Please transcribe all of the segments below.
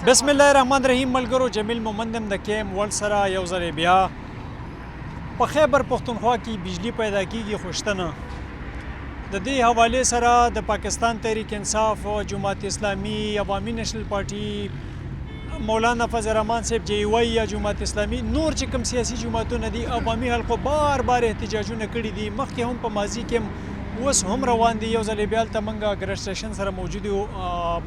بسم الله الرحمن الرحیم ملګرو جمیل مومندم د کیم ورلد سره یو ځل بیا په خیبر پښتونخوا کې بجلی پیدا کیږي خوشتنه د دې حوالې سره د پاکستان تحریک انصاف او جماعت اسلامی عوامي نېشنل پارټي مولانا فضل الرحمن صاحب JY یا جماعت اسلامی نور چې کوم سیاسي جماعتونه دي عوامي حلقو بار احتجاجونه کړي دي مخکې هم په ماضي کې اوس هم روان دي یو ځل بیا هلته موږ ګرد سټیشن سره موجود یو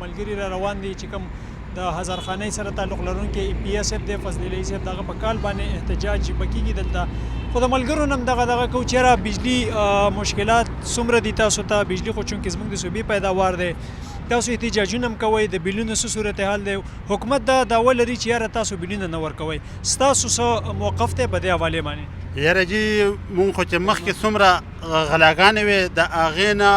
ملګري را روان دي چې کوم د هزارخانۍ سره تعلق لرونکي PS صاحب دی فضل الله صاحب دغه په کال باندې احتجاج بکیږي دلته خو د ملګرو نم دغه کو چېرې بجلی مشکلات څومره دي تاسو ته بجلی خو چونکې زموږ د صوبې پیداوار دی تاسو احتجاجونه هم کوئ د بیلونو څه صورتحال دی حکومت دا دعوه لري چې یاره تاسو بیلونه نه ورکوئ ستاسو څه موقف دی په دې حوالې باندې یاره جي مونږ خو چې مخکې څومره غلاګانې وې د هغې نه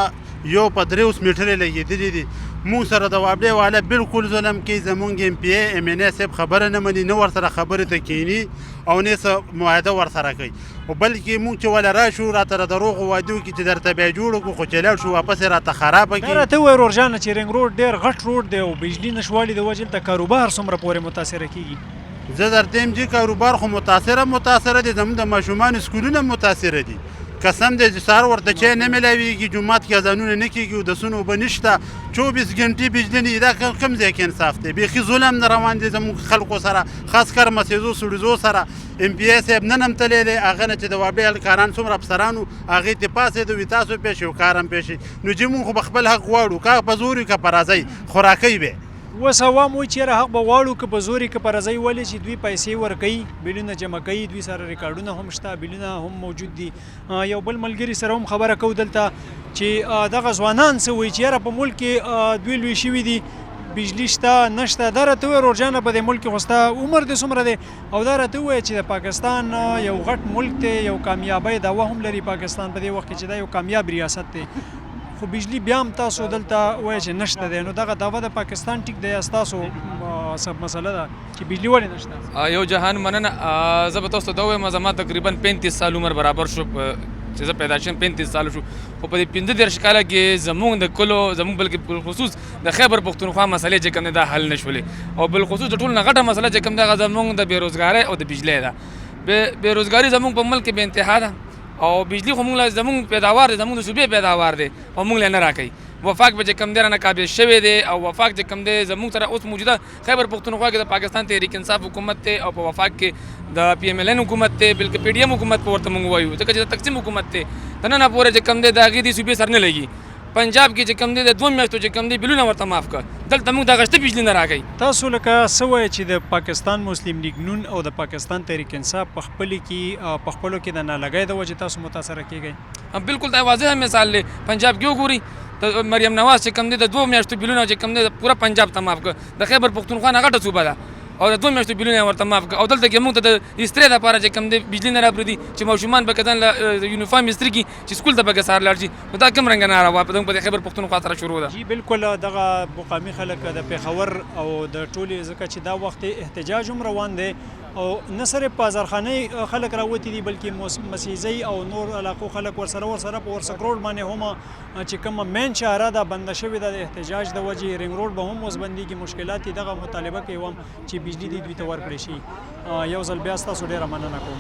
یو په 300 میټرې لګېدلي دي مونږ سره د وابلې والا بالکل ظلم کوي زمونږ MPA MNA صاحب خبره نه مني نه ورسره خبرې ته کینی او نه څه معاهده ورسره کوي او بلکې مونږ چې ولا راشو راته د دروغو وعدو کې چې درته بیا جوړ کړو خو چې لاړ شو واپس راته خرابه کړي راته ووایه ورورجانه چې رنګ روډ ډېر غټ روډ دی او بجلي نشوالي د وجې دلته کاروبار څومره پورې متاثره کیږي زه درته یم چې کاروبار خو متاثره دي زموږ د ماشومانو سکولونه متاثره دي قسم دی چې سهار ورته چای نه میلاویږي جومات کې اذانونه نه کېږي او دسونه اوبه نشته 24 ګنټې بجلي نه دا کوم ځای کې انصاف دی بیخي ظلم نه روان دی زموږ خلکو سره خاص کر مسیزو سړیزو سره MPA صاحب نن هم تللی دی هغه نه چې د وابلې هلکاران څومره افسرانو هغې ته پاڅېدو وي تاسو پېښ یو کار هم پېښ نو چې مونږ خو به خپل حق غواړو که په زور وي که په راځئ خوراکۍ به اوس عوام وایي چېرې حق به غواړو که په زور که په رضۍ ولې چې دوی پیسې ورکوي بیلونه جمع کوي دوی سره ریکارډونه هم شته بیلونه هم موجود دي یو بل ملګري سره هم خبره کوو دلته چې دغه ځوانان څه وایي چې یاره په ملک کې دوی لوی شوي دي بجلی شته نشته دا راته ووایه ورورجانه په دې ملک کې خو ستا عمر دې څومره دی او دا راته ووایه چې د پاکستان یو غټ ملک دی یو کامیابی دعوه هم لري پاکستان په دې وخت کې چې دا یو کامیاب ریاست دی خو بجلی بیا هم تاسو دلته وایي چې نشته دی نو دغه دعوه د پاکستان ټیک دی یا ستاسو سب مسله ده چې بجلی ولې نشته یو جهان مننه زه به تاسو ته ووایم زما تقریبا 35 سال عمر برابر شو چې زه پیدا شم 35 سال شو خو په دې 15 کاله کې زموږ د کلو زموږ بلکې بالخصوص د خیبر پښتونخوا مسلې چې کوم دا حل نشولې او بالخصوص د ټولو نه غټه مسله چې کوم دا زموږ د بیروزګارۍ او د بجلی ده بیروزګاري زموږ په ملک کې بې انتها ده او بجلی خو موږ زموږ پیداوار دی زموږ د صوبې پیداوار دی او موږ له نه راکوي وفاق به چې کوم دی رانه قابل شوی دی او وفاق چې کوم دی زموږ سره اوس موجوده خیبر پښتونخوا کې د پاکستان تحریک انصاف حکومت دی او په وفاق کې د PMLN حکومت دی بلکې PDM حکومت په ورته موږ وایو ځکه چې د تقسیم حکومت دی د نن پورې چې کوم دی د هغې دې صوبې سر نه لګي پنجاب کې چې کوم دی د 2 میاشتو چې کوم دی بیلونه ورته معاف کړه دلته موږ دغه شته بجلي نه راکوي تاسو لکه څه وایئ چې د پاکستان مسلم لیگ نون او د پاکستان تحریک انصاف په خپلو کې د نالګۍ د وجې تاسو متاثره کیږئ بالکل دا واضح مثال دی پنجاب کې وګورئ د مریم نواز چې کوم دی د 2 میاشتو بیلونه چې کوم دی پوره پنجاب ته معاف کړه د خیبر پښتونخوا نه غټه صوبه ده او د 2 میاشتو بیلونه ورته معاف کړه او دلته کې موږ ته د استرې دپاره چې کوم دی بجلي نه راپرېږدي چې ماشومان به که ځان یونیفارم استري کړي چې سکول ته به که سهار لاړ شي نو دا کوم رنګه ناروا په دې خیبر پښتونخوا سره شروع ده جی بالکل دغه مقامي خلک د پېښور او د ټولې ځکه چې دا وخت احتجاج هم روان دی او نه صرف په هزارخانۍ خلک راوتي دي بلکې مسیزۍ او نور علاقو خلک ورسره په ورسک روډ باندې هم چې کومه مین شهره ده بنده شوې ده د احتجاج د وجې رنګ روډ به هم اوس بندېږي مشکلات دي دغه مطالبه کوي هم چې بجلی دوی ته ورکړی شي یو ځل بیا ستاسو ډېره مننه کوم